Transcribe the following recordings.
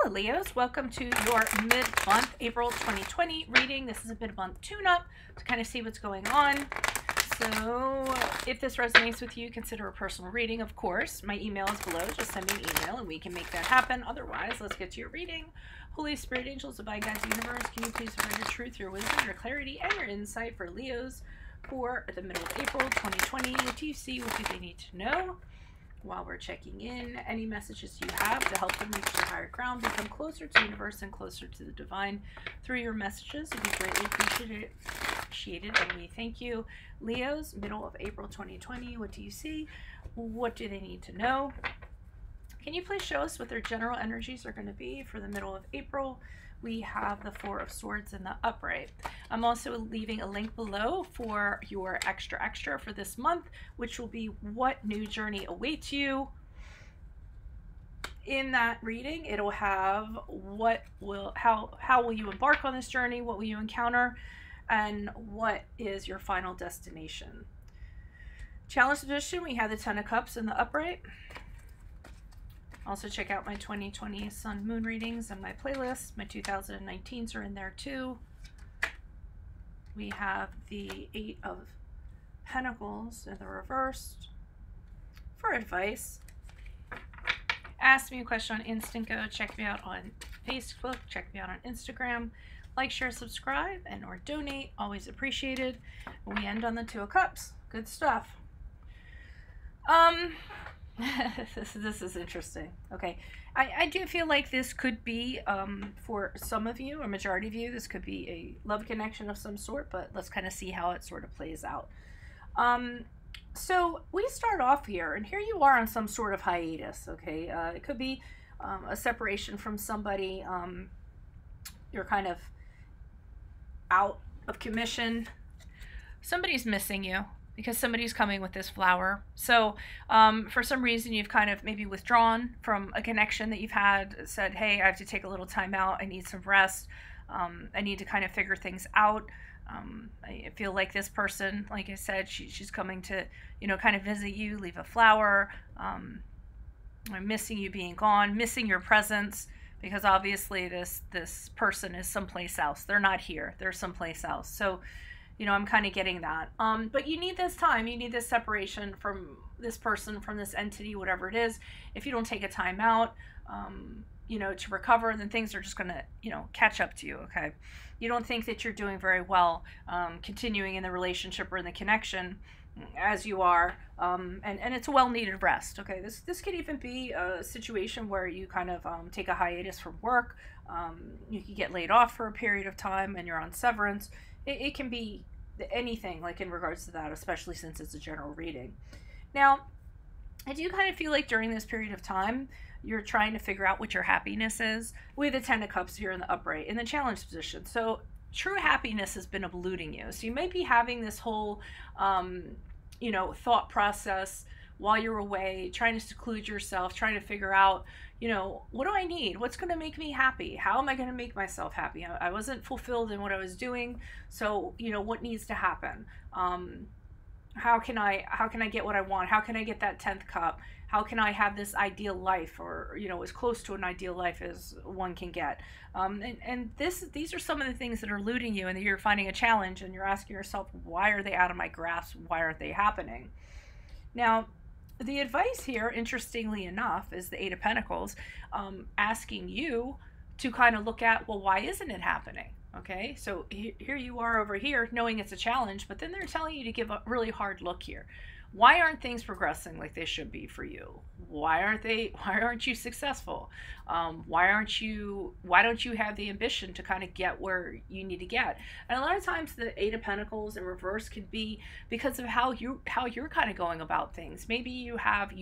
Hello Leos, welcome to your mid-month April 2020 reading. This is a mid-month tune-up to kind of see what's going on. So if this resonates with you, consider a personal reading, of course. My email is below. Just send me an email and we can make that happen. Otherwise, let's get to your reading. Holy Spirit, angels, divine guides, universe, can you please provide your truth, your wisdom, your clarity, and your insight for Leos for the middle of April 2020? What do you see? What do they need to know? While we're checking in, any messages you have to help them reach their higher ground, become closer to the universe and closer to the divine through your messages would be greatly appreciated, and we thank you. Leos, middle of April 2020, what do you see? What do they need to know? Can you please show us what their general energies are going to be for the middle of April? We have the Four of Swords in the upright. I'm also leaving a link below for your extra for this month, which will be what new journey awaits you. In that reading, it'll have how will you embark on this journey, what will you encounter, and what is your final destination. Challenge edition, we have the Ten of Cups in the upright. Also check out my 2020 Sun Moon readings and my playlist. My 2019s are in there too. We have the Eight of Pentacles in the reverse. For advice, ask me a question on Instant Go. Check me out on Facebook. Check me out on Instagram. Like, share, subscribe, and or donate. Always appreciated. We end on the Two of Cups. Good stuff. This is interesting. Okay, I do feel like this could be, for some of you, a majority of you, this could be a love connection of some sort, but let's kind of see how it sort of plays out. So we start off here, and here you are on some sort of hiatus, okay? It could be a separation from somebody. You're kind of out of commission. Somebody's missing you, because somebody's coming with this flower. So for some reason, you've kind of maybe withdrawn from a connection that you've had, said, hey, I have to take a little time out. I need some rest. I need to kind of figure things out. I feel like this person, like I said, she's coming to, kind of visit you, leave a flower. I'm missing you being gone, missing your presence, because obviously this person is someplace else. They're not here. They're someplace else. So I'm kind of getting that. But you need this time. You need this separation from this person, from this entity, whatever it is. If you don't take a time out, to recover, then things are just going to, catch up to you, okay? You don't think that you're doing very well continuing in the relationship or in the connection as you are, and it's a well-needed rest, okay? This could even be a situation where you kind of take a hiatus from work. You could get laid off for a period of time and you're on severance. It can be anything, like in regards to that, especially since it's a general reading. Now, I do kind of feel like during this period of time, you're trying to figure out what your happiness is. We have the Ten of Cups here in the upright, in the challenge position. So true happiness has been eluding you. So you might be having this whole, thought process while you're away, trying to seclude yourself, trying to figure out, what do I need? What's going to make me happy? How am I going to make myself happy? I wasn't fulfilled in what I was doing. So, what needs to happen? How can I get what I want? How can I get that 10th cup? How can I have this ideal life, or, as close to an ideal life as one can get? These are some of the things that are eluding you, and that you're finding a challenge, and you're asking yourself, why are they out of my grasp? Why aren't they happening? Now, the advice here, interestingly enough, is the Eight of Pentacles, asking you to kind of look at, well, why isn't it happening? Okay, so here you are over here knowing it's a challenge, but then they're telling you to give a really hard look here. Why aren't things progressing like they should be for you? Why aren't you successful? Why don't you have the ambition to kind of get where you need to get? And a lot of times the Eight of Pentacles in reverse could be because of how you're kind of going about things. Maybe you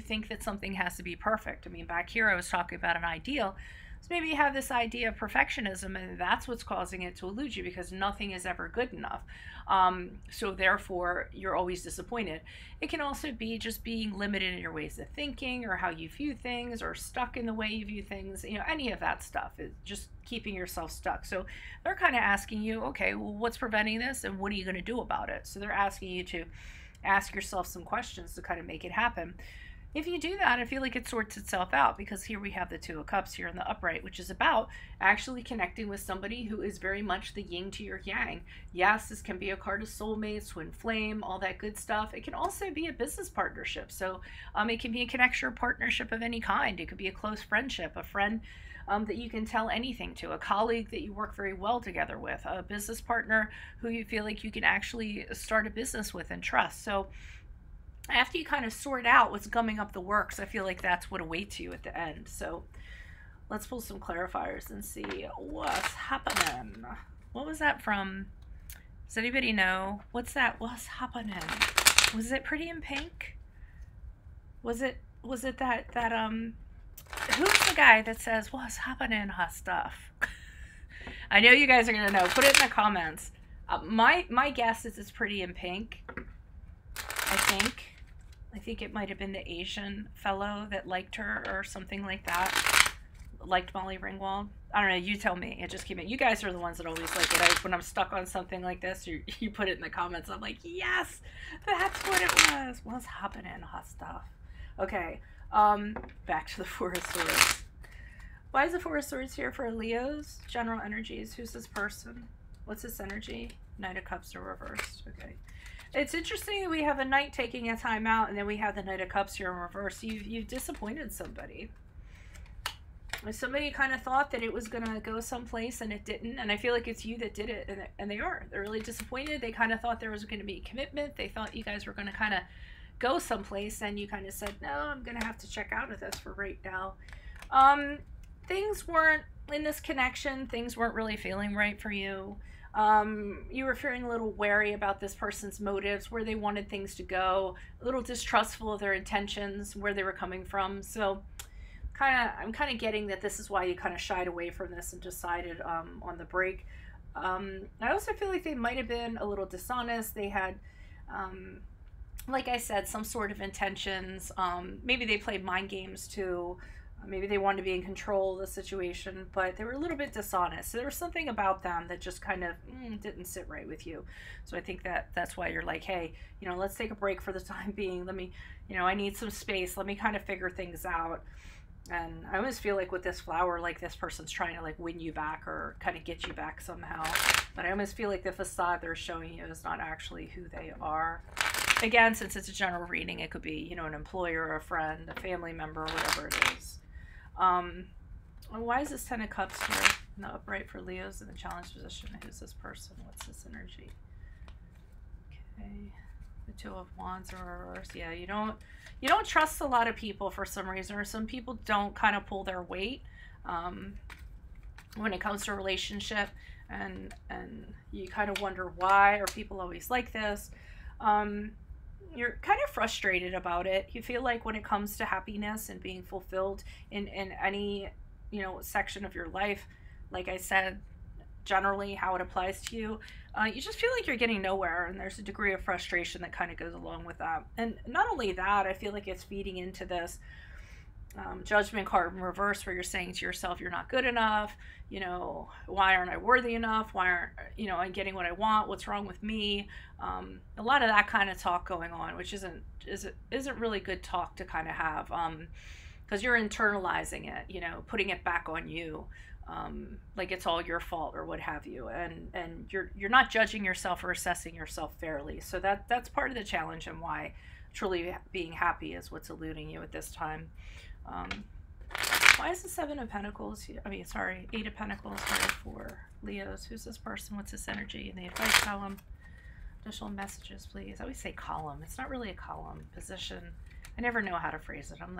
think that something has to be perfect. I mean, back here I was talking about an ideal. So maybe you have this idea of perfectionism, and that's what's causing it to elude you, because nothing is ever good enough. So therefore, you're always disappointed. It can also be just being limited in your ways of thinking, or how you view things, or stuck in the way you view things. Any of that stuff is just keeping yourself stuck. So they're kind of asking you, okay, well, what's preventing this, and what are you going to do about it? So they're asking you to ask yourself some questions to kind of make it happen. if you do that, I feel like it sorts itself out, because here we have the Two of Cups here in the upright, which is about actually connecting with somebody who is very much the yin to your yang. Yes, this can be a card of soulmates, twin flame, all that good stuff. It can also be a business partnership. So it can be a connection or partnership of any kind. It could be a close friendship, a friend that you can tell anything to, a colleague that you work very well together with, a business partner who you feel like you can actually start a business with and trust. So after you kind of sort out what's gumming up the works, I feel like that's what awaits you at the end. So let's pull some clarifiers and see what's happening. What was that from? Does anybody know? What's that? What's happening? Was it Pretty in Pink? Was it that who's the guy that says what's happening, hot stuff? I know you guys are gonna know. Put it in the comments. My guess is it's Pretty in Pink. I think it might have been the Asian fellow that liked her or something like that. Liked Molly Ringwald. I don't know. You tell me. It just came in. You guys are the ones that always like it. When I'm stuck on something like this, you put it in the comments. I'm like, yes, that's what it was. What's happening, hot stuff? Okay. Back to the Four of Swords. Why is the Four of Swords here for Leo's? General energies. Who's this person? What's this energy? Knight of Cups are reversed. Okay. It's interesting that we have a Knight taking a time out, and then we have the Knight of Cups here in reverse. You've disappointed somebody. Somebody kind of thought that it was going to go someplace, and it didn't. And I feel like it's you that did it, and they are. They're really disappointed. They kind of thought there was going to be commitment. They thought you guys were going to kind of go someplace, and you kind of said, no, I'm going to have to check out of this for right now. Things weren't, in this connection, things weren't really feeling right for you. You were feeling a little wary about this person's motives, where they wanted things to go, a little distrustful of their intentions, where they were coming from. So I'm kind of getting that this is why you kind of shied away from this and decided on the break. I also feel like they might have been a little dishonest. They had, like I said, some sort of intentions. Maybe they played mind games too. Maybe they wanted to be in control of the situation, but they were a little bit dishonest. So there was something about them that just kind of didn't sit right with you. So I think that's why you're like, hey, let's take a break for the time being. Let me, I need some space. Let me kind of figure things out. And I always feel like with this flower, like this person's trying to like win you back or kind of get you back somehow. But I almost feel like the facade they're showing you is not actually who they are. Again, since it's a general reading, it could be, an employer, a friend, a family member, whatever it is. Why is this Ten of Cups here in the upright for Leo's in the challenge position? Who's this person? What's this energy? Okay, the Two of Wands are reversed. Yeah, you don't trust a lot of people for some reason, or some people don't kind of pull their weight when it comes to a relationship, and you kind of wonder why. Are people always like this? You're kind of frustrated about it. You feel like when it comes to happiness and being fulfilled in any, section of your life, like I said, generally how it applies to you, you just feel like you're getting nowhere, and there's a degree of frustration that kind of goes along with that. And not only that, I feel like it's feeding into this Judgment card in reverse, where you're saying to yourself, you're not good enough, why aren't I worthy enough, why aren't I getting what I want, what's wrong with me, a lot of that kind of talk going on, which isn't really good talk to kind of have, because you're internalizing it, putting it back on you, like it's all your fault or what have you, and you're not judging yourself or assessing yourself fairly. So that's part of the challenge, and why truly being happy is what's eluding you at this time. Why is the Seven of Pentacles here? Eight of Pentacles here for Leos. Who's this person? What's this energy? In the advice column. Additional messages, please. I always say column. It's not really a column. Position. I never know how to phrase it. I'm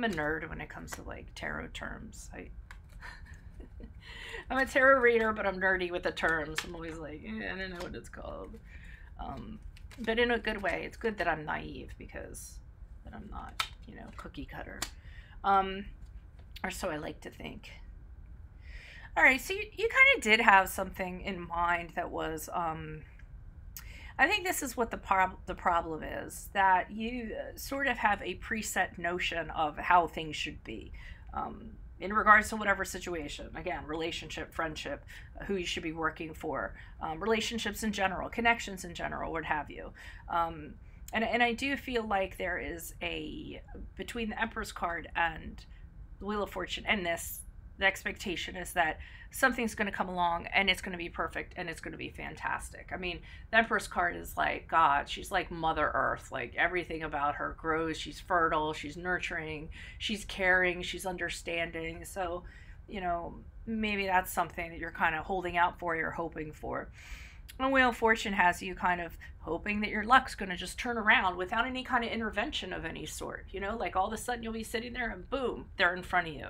a nerd when it comes to like tarot terms. I'm a tarot reader, but I'm nerdy with the terms. I'm always like, I don't know what it's called. But in a good way. It's good that I'm naive, because that I'm not, cookie cutter. Or so I like to think. All right, so you kind of did have something in mind that was, I think this is what the problem is, that you sort of have a preset notion of how things should be. In regards to whatever situation, again, relationship, friendship, who you should be working for, relationships in general, connections in general, what have you. And I do feel like there is between the Emperor's card and the Wheel of Fortune and this, the expectation is that something's going to come along and it's going to be perfect and it's going to be fantastic. I mean, the Empress card is like God. She's like Mother Earth. Like everything about her grows. She's fertile. She's nurturing. She's caring. She's understanding. So, maybe that's something that you're kind of holding out for, you're hoping for. The Wheel of Fortune has you kind of hoping that your luck's going to just turn around without any kind of intervention of any sort. Like all of a sudden you'll be sitting there and boom, they're in front of you.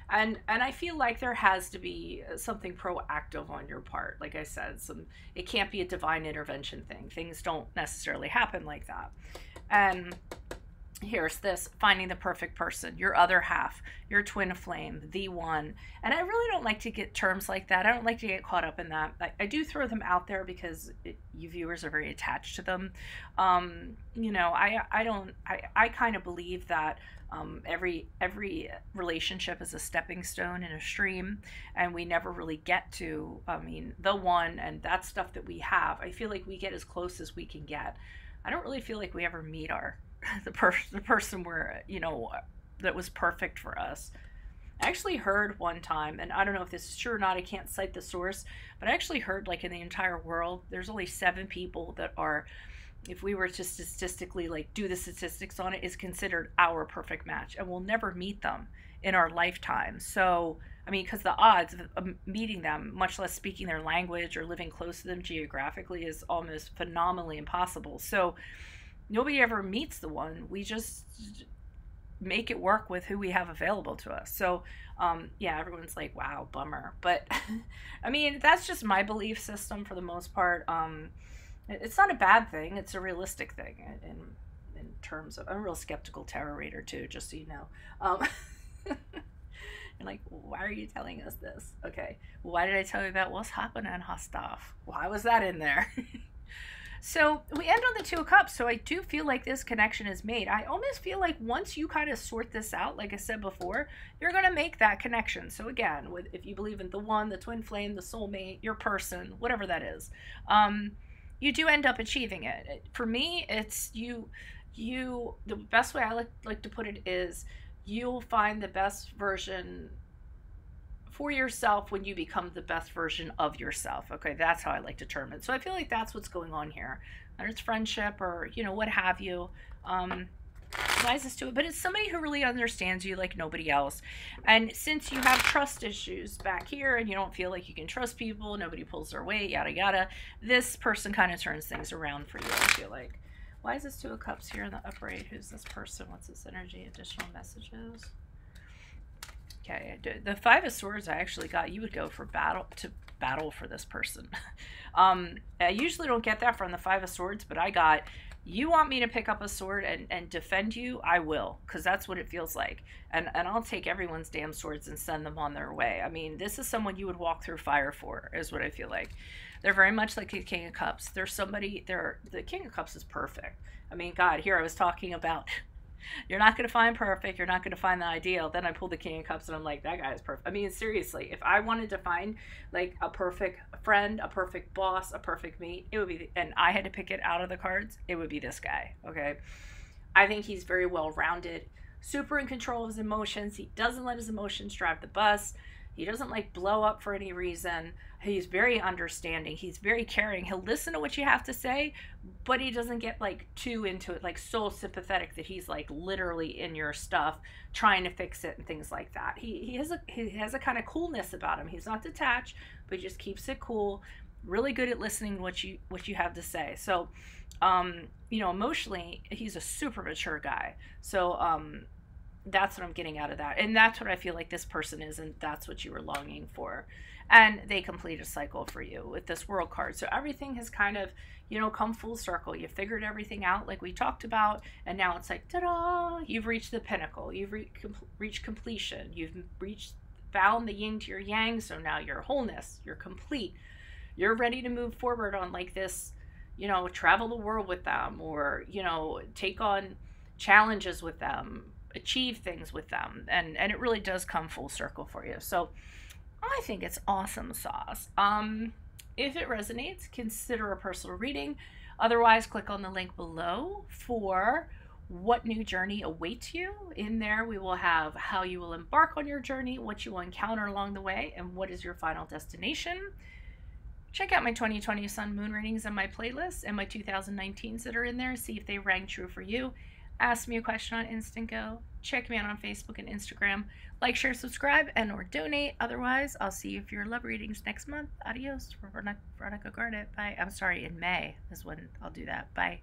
And I feel like there has to be something proactive on your part. Like I said, it can't be a divine intervention thing. Things don't necessarily happen like that. And here's this, finding the perfect person, your other half, your twin flame, the one. And I really don't like to get terms like that. I don't like to get caught up in that. I do throw them out there because you viewers are very attached to them. I kind of believe that every relationship is a stepping stone in a stream, and we never really get to, the one, and that stuff that we have. I feel like we get as close as we can get. I don't really feel like we ever meet the person where, that was perfect for us. I actually heard one time, and I don't know if this is true or not, I can't cite the source, but I actually heard like in the entire world, there's only 7 people that are, if we were to statistically like do the statistics on it, is considered our perfect match, and we'll never meet them in our lifetime. So, because the odds of meeting them, much less speaking their language or living close to them geographically, is almost phenomenally impossible. So nobody ever meets the one. We just make it work with who we have available to us. So, everyone's like, wow, bummer. But, that's just my belief system for the most part. It's not a bad thing. It's a realistic thing in terms of, I'm a real skeptical tarot reader too, just so you know. And like, why are you telling us this? Okay, why did I tell you about what's happening, Hostaf? Why was that in there? So we end on the 2 of Cups. So I do feel like this connection is made. I almost feel like once you kind of sort this out, like I said before, you're going to make that connection. So again, if you believe in the one, the twin flame, the soulmate, your person, whatever that is, you do end up achieving it. For me, it's the best way I like to put it is you'll find the best version for yourself when you become the best version of yourself. Okay, that's how I like to term it. So I feel like that's what's going on here. Whether it's friendship or, what have you, rises to it. But it's somebody who really understands you like nobody else. And since you have trust issues back here and you don't feel like you can trust people, nobody pulls their weight, yada, yada, this person kind of turns things around for you, I feel like. Why is this 2 of Cups here in the upright? Who's this person? What's this energy? Additional messages? Okay, the 5 of Swords I actually got, you would go for battle for this person. I usually don't get that from the 5 of Swords, but I got, you want me to pick up a sword and defend you? I will, because that's what it feels like. And I'll take everyone's damn swords and send them on their way. This is someone you would walk through fire for, is what I feel like. They're very much like the King of Cups. The King of Cups is perfect. God, here I was talking about, you're not going to find perfect, you're not going to find the ideal. Then I pulled the King of Cups and I'm like, that guy is perfect. Seriously, if I wanted to find like a perfect friend, a perfect boss, a perfect mate, it would be, and I had to pick it out of the cards, it would be this guy. Okay, I think he's very well rounded, super in control of his emotions. He doesn't let his emotions drive the bus. He doesn't like blow up for any reason. He's very understanding. He's very caring. He'll listen to what you have to say, but he doesn't get like too into it, like so sympathetic that he's like literally in your stuff trying to fix it and things like that. He has a kind of coolness about him. He's not detached, but he just keeps it cool. Really good at listening to what you have to say. So, emotionally, he's a super mature guy. So, that's what I'm getting out of that. And that's what I feel like this person is, and that's what you were longing for. And they complete a cycle for you with this World card. So everything has kind of, come full circle. You figured everything out like we talked about, and now it's like, ta-da! You've reached the pinnacle. You've reached completion. You've found the yin to your yang, so now you're wholeness. You're complete. You're ready to move forward on like this, travel the world with them, or, take on challenges with them, achieve things with them, and it really does come full circle for you. So I think it's awesome sauce. If it resonates, consider a personal reading. Otherwise, click on the link below for what new journey awaits you. In there, we will have how you will embark on your journey, what you will encounter along the way, and what is your final destination. Check out my 2020 Sun Moon readings and my playlists and my 2019s that are in there. See if they rang true for you. Ask me a question on Instant Go. Check me out on Facebook and Instagram. Like, share, subscribe, and or donate. Otherwise, I'll see you for your love readings next month. Adios. Veronica Garnet. Bye. I'm sorry, in May is when I'll do that. Bye.